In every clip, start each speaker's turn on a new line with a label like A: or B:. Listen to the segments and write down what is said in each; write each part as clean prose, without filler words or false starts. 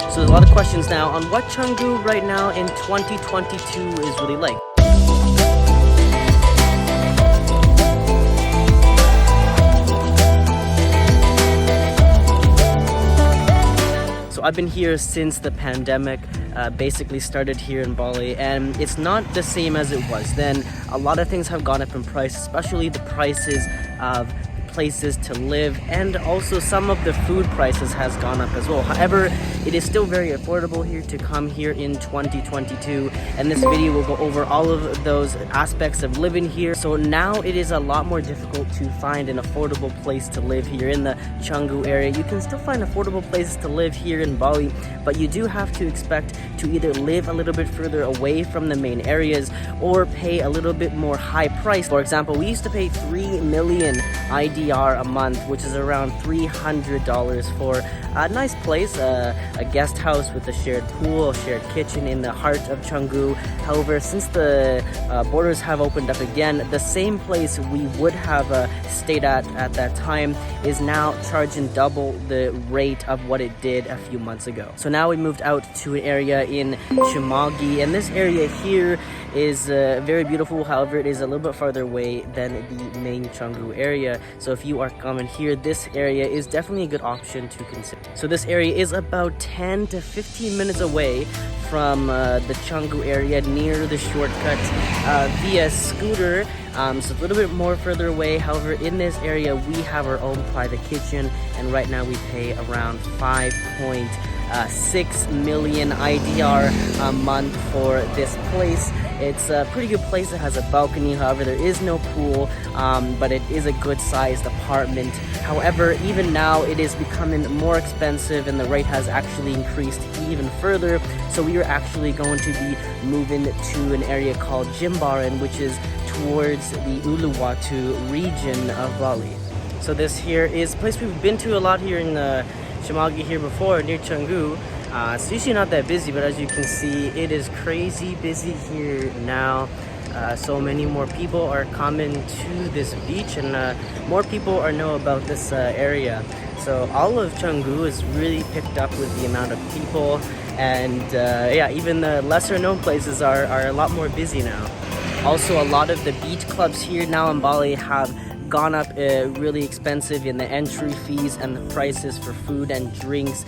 A: So there's a lot of questions now on what Canggu right now in 2022 is really like. So I've been here since the pandemic basically started here in Bali, and it's not the same as it was then. A lot of things have gone up in price, especially the prices of places to live, and also some of the food prices has gone up as well. However, it is still very affordable here to come here in 2022, and this video will go over all of those aspects of living here. So now it is a lot more difficult to find an affordable place to live here in the Canggu area. You can still find affordable places to live here in Bali, but you do have to expect to either live a little bit further away from the main areas or pay a little bit more high price. For example, we used to pay 3 million IDR a month, which is around $300 for a nice place, a guest house with a shared pool, a shared kitchen in the heart of Canggu. However, since the borders have opened up again, the same place we would have stayed at that time is now charging double the rate of what it did a few months ago. So now we moved out to an area in Shimagi, and this area here is very beautiful. However, it is a little bit farther away than the main Canggu area. So if you are coming here, this area is definitely a good option to consider. So this area is about 10 to 15 minutes away from the Canggu area near the shortcut via scooter. So it's a little bit more further away. However, in this area we have our own private kitchen, and right now we pay around 5.6 million IDR a month for this place. It's a pretty good place. It has a balcony. However, there is no pool, but it is a good sized apartment. However, even now it is becoming more expensive, and the rate has actually increased even further. So we are actually going to be moving to an area called Jimbaran, which is towards the Uluwatu region of Bali. So this here is a place we've been to a lot here in Shimagi here before, near Canggu. It's usually not that busy, but as you can see, it is crazy busy here now. So many more people are coming to this beach, and more people know about this area. So all of Canggu is really picked up with the amount of people, and yeah, even the lesser known places are a lot more busy now. Also, a lot of the beach clubs here now in Bali have gone up really expensive in the entry fees and the prices for food and drinks.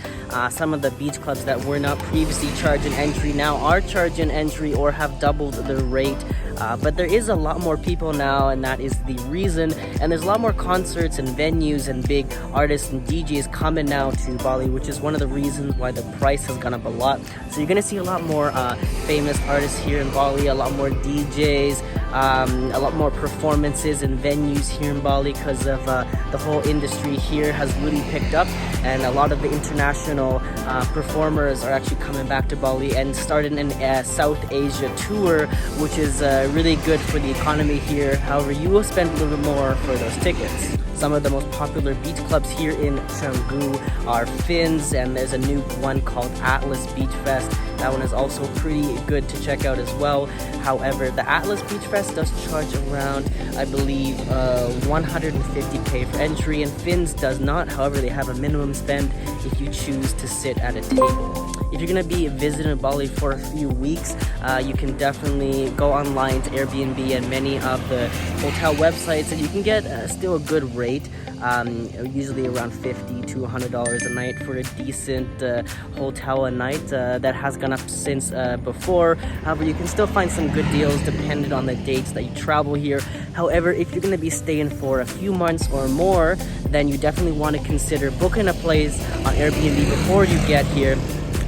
A: Some of the beach clubs that were not previously charging entry now are charging entry or have doubled the rate. But there is a lot more people now, and that is the reason. And there's a lot more concerts and venues and big artists and DJs coming now to Bali, which is one of the reasons why the price has gone up a lot. So you're gonna see a lot more famous artists here in Bali, a lot more DJs, a lot more performances and venues here in Bali, because of the whole industry here has really picked up, and a lot of the international performers are actually coming back to Bali and starting an South Asia tour, which is really good for the economy here. However, you will spend a little bit more for those tickets. Some of the most popular beach clubs here in Canggu are Fins, and there's a new one called Atlas Beach Fest. That one is also pretty good to check out as well. However, the Atlas Beach Fest does charge around, I believe, 150k for entry, and Fins does not. However, they have a minimum spend if you choose to sit at a table. If you're gonna be visiting Bali for a few weeks, you can definitely go online to Airbnb and many of the hotel websites, and you can get still a good rate, usually around $50 to $100 a night for a decent hotel a night. That has gone up since before. However, you can still find some good deals depending on the dates that you travel here. However, if you're gonna be staying for a few months or more, then you definitely want to consider booking a place on Airbnb before you get here,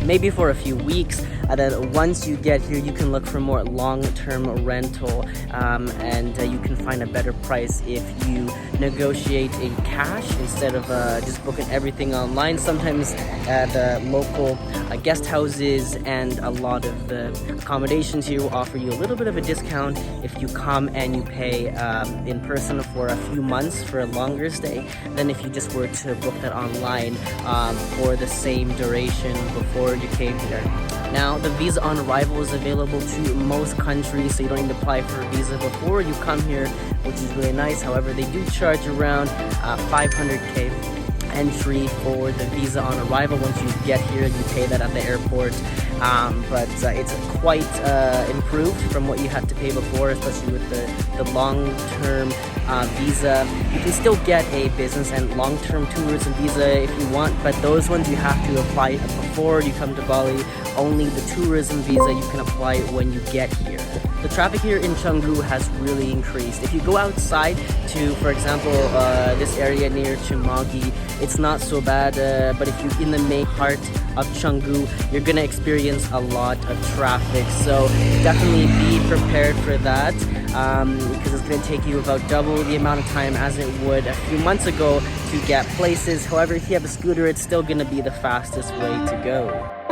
A: maybe for a few weeks, and then once you get here you can look for more long-term rental, and you can find a better price if you negotiate in cash instead of just booking everything online. Sometimes the local guest houses and a lot of the accommodations here will offer you a little bit of a discount if you come and you pay in person for a few months for a longer stay than if you just were to book that online for the same duration before you came here. Now, the visa on arrival is available to most countries, so you don't need to apply for a visa before you come here, which is really nice. However, they do charge around 500k entry for the visa on arrival. Once you get here, you pay that at the airport. But it's quite improved from what you had to pay before, especially with the long-term visa. You can still get a business and long-term tourism visa if you want, but those ones you have to apply before you come to Bali. Only the tourism visa you can apply when you get here. The traffic here in Canggu has really increased. If you go outside to, for example, this area near Chimagi, it's not so bad, but if you're in the main heart of Canggu, you're gonna experience a lot of traffic. So definitely be prepared for that, because it's gonna take you about double the amount of time as it would a few months ago to get places. However, if you have a scooter, it's still gonna be the fastest way to go.